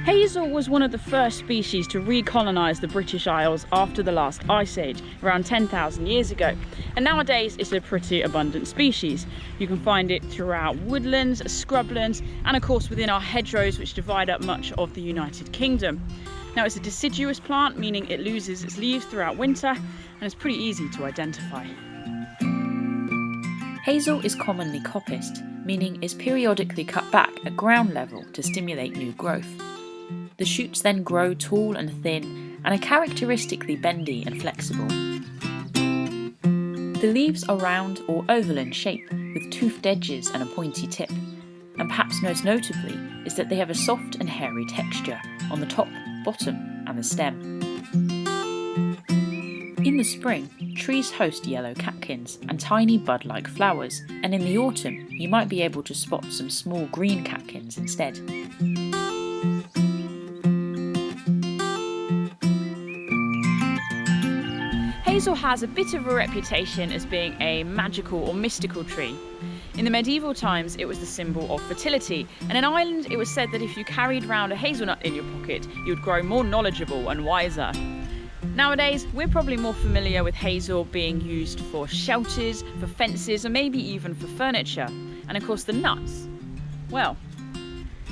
Hazel was one of the first species to recolonise the British Isles after the last ice age, around 10,000 years ago. And nowadays it's a pretty abundant species. You can find it throughout woodlands, scrublands, and of course within our hedgerows which divide up much of the United Kingdom. Now it's a deciduous plant, meaning it loses its leaves throughout winter, and it's pretty easy to identify. Hazel is commonly coppiced, meaning it's periodically cut back at ground level to stimulate new growth. The shoots then grow tall and thin and are characteristically bendy and flexible. The leaves are round or oval in shape with toothed edges and a pointy tip, and perhaps most notably is that they have a soft and hairy texture on the top, bottom and the stem. In the spring, trees host yellow catkins and tiny bud-like flowers, and in the autumn you might be able to spot some small green catkins instead. Hazel has a bit of a reputation as being a magical or mystical tree. In the medieval times it was the symbol of fertility, and in Ireland it was said that if you carried round a hazelnut in your pocket you would grow more knowledgeable and wiser. Nowadays we're probably more familiar with hazel being used for shelters, for fences and maybe even for furniture. And of course the nuts, well,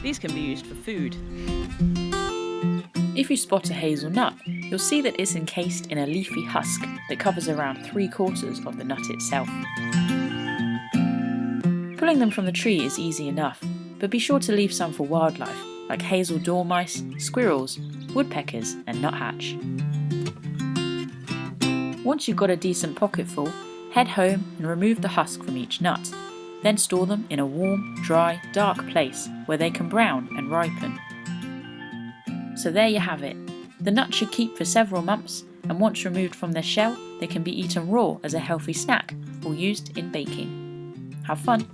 these can be used for food. If you spot a hazel nut, you'll see that it's encased in a leafy husk that covers around 3/4 of the nut itself. Pulling them from the tree is easy enough, but be sure to leave some for wildlife, like hazel dormice, squirrels, woodpeckers and nuthatch. Once you've got a decent pocketful, head home and remove the husk from each nut. Then store them in a warm, dry, dark place where they can brown and ripen. So there you have it. The nuts should keep for several months, and once removed from their shell, they can be eaten raw as a healthy snack or used in baking. Have fun!